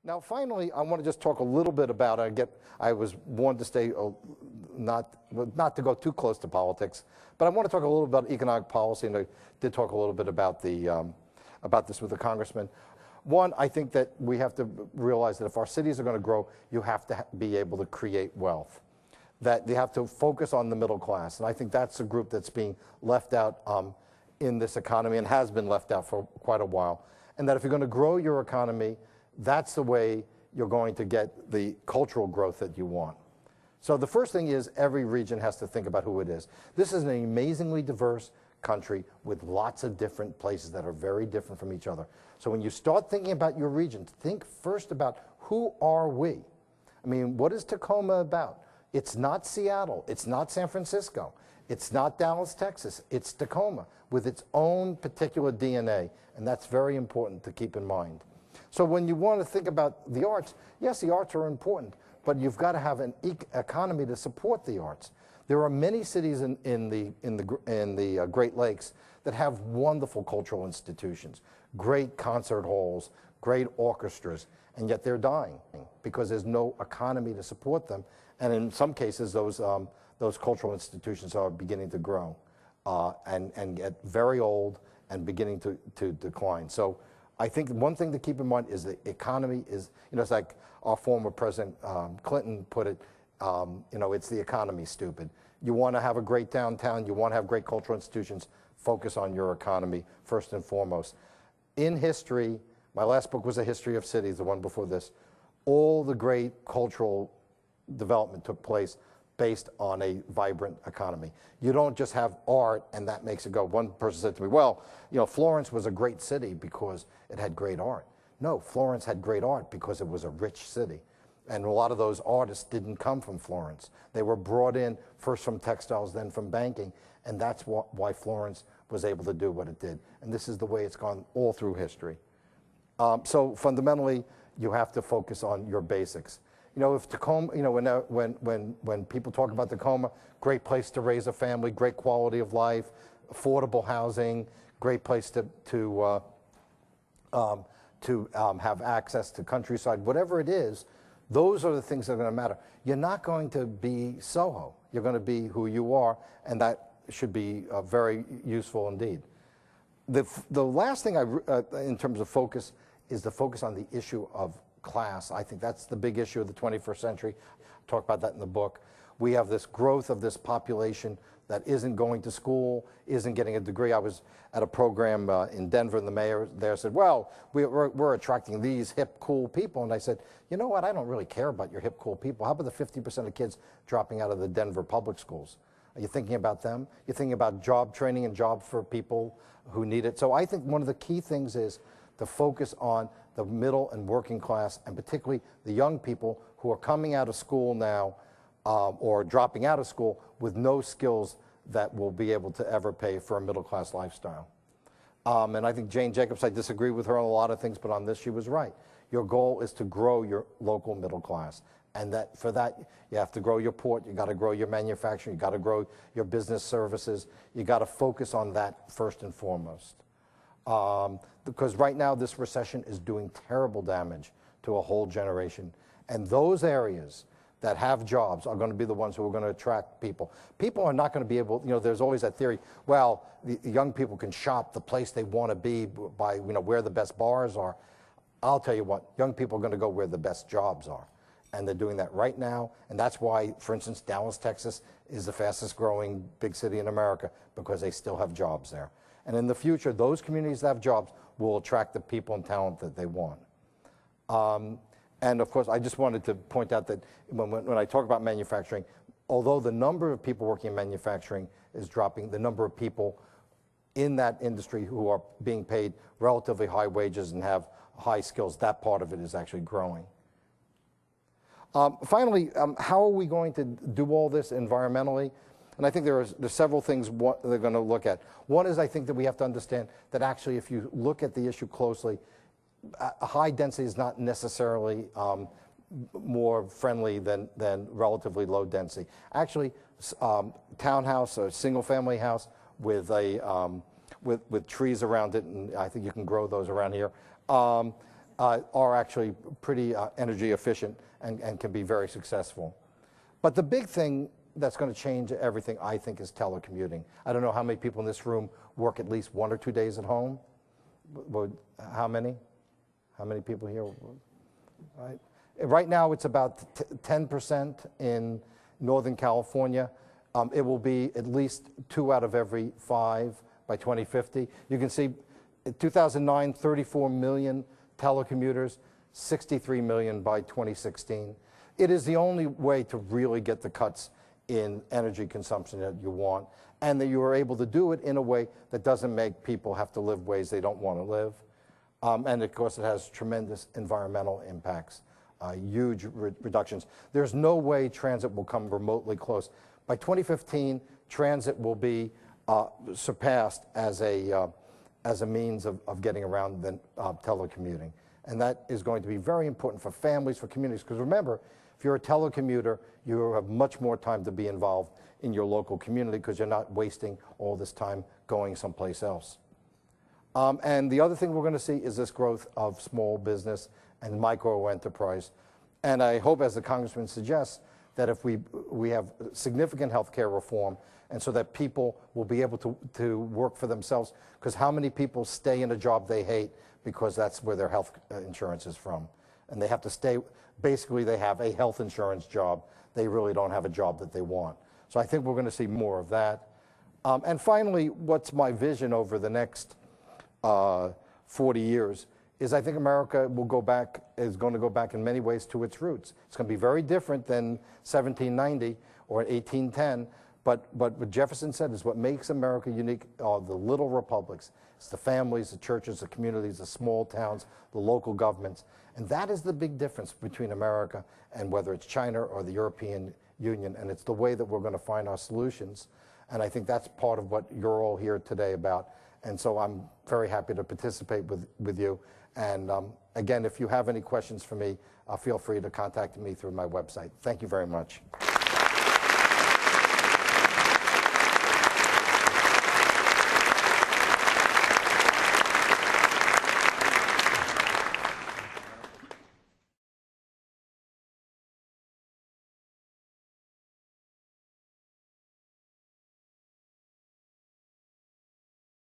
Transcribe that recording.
Now, finally, I want to just talk a little bit about, I was warned to stay, not to go too close to politics, but I want to talk a little about economic policy, and I did talk a little bit about about this with the congressman. One, I think that we have to realize that if our cities are going to grow, you have to be able to create wealth. That you have to focus on the middle class, and I think that's a group that's being left out in this economy and has been left out for quite a while. And that if you're going to grow your economy, that's the way you're going to get the cultural growth that you want. So the first thing is every region has to think about who it is. This is an amazingly diverse country with lots of different places that are very different from each other. So when you start thinking about your region, think first about who are we? I mean, what is Tacoma about? It's not Seattle, it's not San Francisco, it's not Dallas, Texas, it's Tacoma with its own particular DNA, and that's very important to keep in mind. So when you want to think about the arts, yes, the arts are important, but you've got to have an economy to support the arts. There are many cities in the Great Lakes that have wonderful cultural institutions, great concert halls, great orchestras, and yet they're dying because there's no economy to support them. And in some cases, those cultural institutions are beginning to grow and get very old and beginning to decline. So I think one thing to keep in mind is the economy is, it's like our former President Clinton put it, it's the economy, stupid. You want to have a great downtown, you want to have great cultural institutions, focus on your economy first and foremost. In history, my last book was A History of Cities, the one before this, all the great cultural development took place based on a vibrant economy. You don't just have art and that makes it go. One person said to me, well, Florence was a great city because it had great art. No, Florence had great art because it was a rich city. And a lot of those artists didn't come from Florence. They were brought in first from textiles, then from banking, and that's why Florence was able to do what it did. And this is the way it's gone all through history. So fundamentally, you have to focus on your basics. If Tacoma, when people talk about Tacoma, great place to raise a family, great quality of life, affordable housing, great place to have access to countryside, whatever it is, those are the things that are going to matter. You're not going to be Soho. You're going to be who you are, and that should be very useful indeed. The last thing in terms of focus is the focus on the issue of class. I think that's the big issue of the 21st century. I talk about that in the book. We have this growth of this population that isn't going to school, isn't getting a degree. I was at a program in Denver, and the mayor there said, well, we're attracting these hip, cool people. And I said, you know what, I don't really care about your hip, cool people. How about the 50% of kids dropping out of the Denver public schools? Are you thinking about them? You're thinking about job training and jobs for people who need it. So I think one of the key things is to focus on the middle and working class, and particularly the young people who are coming out of school now or dropping out of school with no skills that will be able to ever pay for a middle class lifestyle. And I think Jane Jacobs, I disagree with her on a lot of things, but on this she was right. Your goal is to grow your local middle class. And for that, you have to grow your port, you got to grow your manufacturing, you got to grow your business services, you got to focus on that first and foremost. Because right now this recession is doing terrible damage to a whole generation. And those areas that have jobs are going to be the ones who are going to attract people. People are not going to be able, there's always that theory, well, the young people can shop the place they want to be by, where the best bars are. I'll tell you what, young people are going to go where the best jobs are. And they're doing that right now. And that's why, for instance, Dallas, Texas is the fastest growing big city in America, because they still have jobs there. And in the future, those communities that have jobs will attract the people and talent that they want. And of course, I just wanted to point out that when I talk about manufacturing, although the number of people working in manufacturing is dropping, the number of people in that industry who are being paid relatively high wages and have high skills, that part of it is actually growing. Finally, how are we going to do all this environmentally? And I think there's several things they're going to look at. One is, I think that we have to understand that actually if you look at the issue closely, high density is not necessarily more friendly than relatively low density. Actually, townhouse or single family house with a with trees around it, and I think you can grow those around here, are actually pretty energy efficient and can be very successful. But the big thing that's going to change everything, I think, is telecommuting. I don't know how many people in this room work at least 1 or 2 days at home. How many? How many people here? Right now, it's about 10% in Northern California. It will be at least 2 out of every 5 by 2050. You can see in 2009, 34 million telecommuters, 63 million by 2016. It is the only way to really get the cuts in energy consumption that you want, and that you are able to do it in a way that doesn't make people have to live ways they don't want to live. And of course, it has tremendous environmental impacts, huge reductions. There's no way transit will come remotely close. By 2015, transit will be surpassed as a means of getting around the telecommuting. And that is going to be very important for families, for communities, because remember, if you're a telecommuter, you have much more time to be involved in your local community because you're not wasting all this time going someplace else. And the other thing we're going to see is this growth of small business and micro enterprise. And I hope, as the Congressman suggests, that if we have significant health care reform, and so that people will be able to work for themselves, because how many people stay in a job they hate because that's where their health insurance is from? And they have to stay, basically they have a health insurance job. They really don't have a job that they want. So I think we're going to see more of that. And finally, what's my vision over the next 40 years is I think America is going to go back in many ways to its roots. It's going to be very different than 1790 or 1810, but what Jefferson said is what makes America unique are the little republics. It's the families, the churches, the communities, the small towns, the local governments. And that is the big difference between America and whether it's China or the European Union, and it's the way that we're going to find our solutions. And I think that's part of what you're all here today about. And so I'm very happy to participate with you. And again, if you have any questions for me, feel free to contact me through my website. Thank you very much.